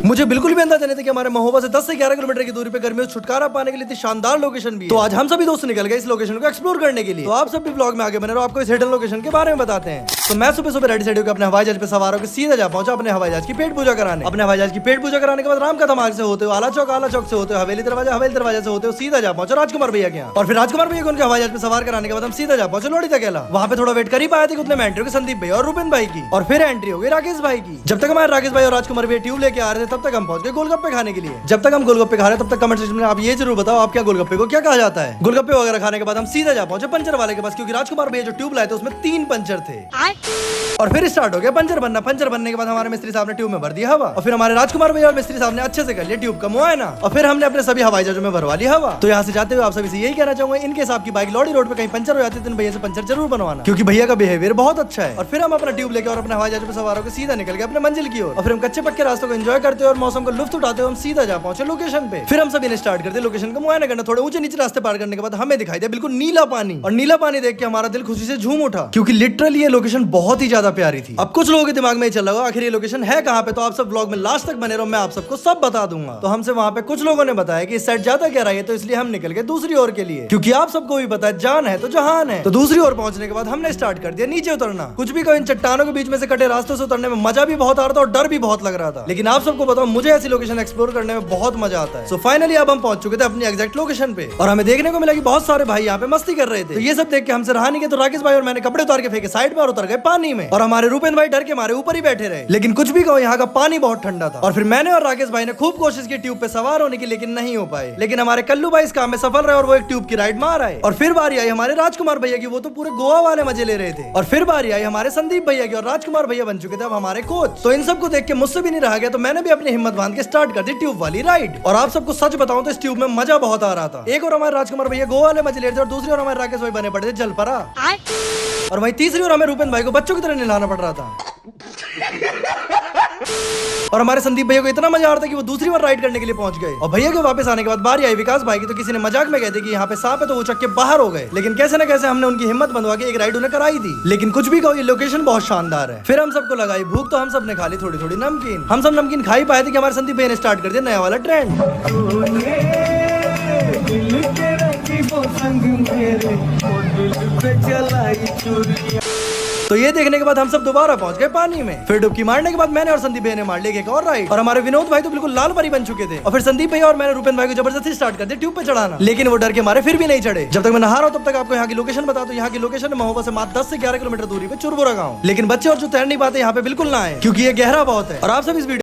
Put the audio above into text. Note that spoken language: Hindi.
मुझे बिल्कुल भी अंदाजा नहीं था कि हमारे महोबा से 10 से 11 किलोमीटर की दूरी पे गर्मियों से छुटकारा पाने के लिए इतनी शानदार लोकेशन भी है। तो आज हम सभी दोस्त निकल गए इस लोकेशन को एक्सप्लोर करने के लिए। तो आप सब भी ब्लॉग में आगे बने रहो, आपको इस हिडन लोकेशन के बारे में बताते हैं। तो मैं सुबह सुबह रेडी सेट होकर अपने हवाई जहाज पे सवार होकर सीधा जा पहुंचा अपने हवाई जहाज की पेट पूजा कराने। अपने हवाई जहाज की पेट पूजा कराने के बाद राम कथा मार्ग से होते हुए आला चौक से होते हुए हवेली दरवाजा से होते हुए सीधा जा पहुंचा राजकुमार भैया के यहाँ। और फिर राजकुमार भैया को उनके हवाई जहाज पे सवार कराने के बाद हम सीधा जा पहुंचे लोड़ी तकेला। वहाँ पे थोड़ा वेट कर ही पाए थे उतने में एंट्री होगी संदीप भाई और रूपेन भाई की, और फिर एंट्री हो गई राकेश भाई की। जब तक हमारे राकेश भाई और राजकुमार भैया ट्यूब लेके आ रहे थे तब तक हम पहुंच गए गोलगप्पे खाने के लिए। जब तक हम गोलगप्पे खा रहे हैं तब तक कमेंट सेक्शन में आप ये जरूर बताओ आप क्या गोलगप्पे को क्या कहा जाता है। गोलगप्पे वगैरह खाने के बाद हम सीधा जा पहुंचे पंचर वाले के पास, क्योंकि राजकुमार भैया जो ट्यूब लाए थे उसमें 3 पंचर थे। और फिर स्टार्ट हो गया पंचर बनना। पंचर बनने के बाद हमारे मिस्त्री साहब ने ट्यूब में भर दिया हवा, और फिर हमारे राजकुमार भैया और मिस्त्री साहब ने अच्छे से कर लिया ट्यूब का मुआयना, और फिर हमने अपने सभी हवाई जहाजों में भरवा लिया हवा। तो यहाँ से जाते हुए आप सभी से यही कहना चाहूंगा, इनके साहब की बाइक लौड़ी रोड पे कहीं पंचर हो जाती है तो भैया से पंचर जरूर बनवाना, क्योंकि भैया का बिहेवियर बहुत अच्छा है। और फिर हम अपना ट्यूब लेकर और अपने हवाई जहाज पे सवार होकर सीधा निकल गए अपने मंजिल की ओर। और फिर हम कच्चे पक्के रास्तों को एंजॉय करते हुए और मौसम को लुत्फ उठाते हुए हम सीधा जा पहुंचे लोकेशन पे। फिर हम सभी ने स्टार्ट करते लोकेशन का मुआयना करना। थोड़े ऊंचे नीचे रास्ते पार करने के बाद हमें दिखाई दिया बिल्कुल नीला पानी, और नीला पानी देख के हमारा दिल खुशी से झूम उठा, क्योंकि लिटरली ये लोकेशन बहुत ही ज्यादा प्यारी थी। अब कुछ लोगों के दिमाग में चल रहा होगा आखिर ये लोकेशन है कहाँ पे, तो आप सब ब्लॉग में लास्ट तक बने रहो, मैं आप सबको सब बता दूंगा। तो हमसे वहाँ पे कुछ लोगों ने बताया कि इस साइड ज्यादा गहराई है, तो इसलिए हम निकल गए दूसरी ओर के लिए, क्योंकि आप सबको भी पता है जान है तो जहान है। तो दूसरी ओर पहुंचने के बाद हमने स्टार्ट कर दिया नीचे उतरना। कुछ भी कहो इन चट्टानों के बीच में से कटे रास्तों से उतरने में मजा भी बहुत आ रहा था और डर भी बहुत लग रहा था, लेकिन आप सबको बताओ मुझे ऐसी लोकेशन एक्सप्लोर करने में बहुत मजा आता है। सो फाइनली अब हम पहुंच चुके थे अपनी एग्जैक्ट लोकेशन पे, और हमें देखने को मिला कि बहुत सारे भाई यहाँ पे मस्ती कर रहे थे। तो ये सब देख के हमसे रहा नहीं गया, तो राकेश भाई और मैंने कपड़े उतार के फेंके साइड में और उतर गए पानी में, और हमारे रूपेन भाई डर के मारे ऊपर ही बैठे रहे। लेकिन कुछ भी कहो यहाँ का पानी बहुत ठंडा था, और फिर मैंने और राकेश भाई ने खूब कोशिश की ट्यूब पे सवार होने की, लेकिन नहीं हो पाए। लेकिन हमारे कल्लू भाई इस काम में सफल रहे और वो एक ट्यूब की राइड मार आए। और फिर बारी आई हमारे राजकुमार भैया की, वो तो पूरे गोवा वाले मजे ले रहे थे। और फिर बारी आई हमारे संदीप भैया की, और राजकुमार भैया बन चुके थे अब हमारे कोच। तो इन सबको देख के मुझसे भी नहीं रहा गया, तो मैंने भी अपनी हिम्मत बांध के स्टार्ट कर दी ट्यूब वाली राइड। और आप सबको सच बताऊं तो इस ट्यूब में मजा बहुत आ रहा था। एक और हमारे राजकुमार भैया गोवा वाले मजे ले रहे थे, और दूसरी ओर हमारे राकेश भाई बने पड़े थे जलपरा, और वहीं तीसरी ओर हमें रूपेन भाई को बच्चों की तरह नहलाना पड़ रहा था। और हमारे संदीप भैया को इतना मजा आ रहा था कि वो दूसरी बार राइड करने के लिए पहुंच गए। और भैया के वापस आने के बाद बारी आई विकास भाई की, तो किसी ने मजाक में कहते कि यहाँ पे सांप है, तो वो चक के बाहर हो गए। लेकिन कैसे न कैसे हमने उनकी हिम्मत बंधवा के एक राइड उन्हें कराई थी। लेकिन कुछ भी कहो ये लोकेशन बहुत शानदार है। फिर हम सबको लगाई भूख, तो हम सब ने खा ली थोड़ी थोड़ी नमकीन। हम सब नमकीन खा ही पाए थे कि हमारे संदीप भैया ने स्टार्ट कर दिया नया वाला ट्रेंड। तो ये देखने के बाद हम सब दोबारा पहुंच गए पानी में। फिर डुबकी मारने के बाद मैंने और संदीप भैया ने मार लिया एक और राइड, और हमारे विनोद भाई तो बिल्कुल लाल परी बन चुके थे। और फिर संदीप भैया और मैंने रूपेन भाई को जबरदस्ती स्टार्ट कर दिया ट्यूब पे चढ़ाना, लेकिन वो डर के मारे फिर भी नहीं चढ़े। जब तक मैं नहा रहा हूं तब तक आपको यहाँ की लोकेशन बता दूं। यहाँ की लोकेशन महोबा से मात्र 10 से 11 किलोमीटर दूरी पे चुरबुरा गाँव। लेकिन बच्चे और जो तैर नहीं पाते यहाँ पे बिल्कुल ना आए, क्योंकि ये गहरा बहुत है। और आप सब इस वीडियो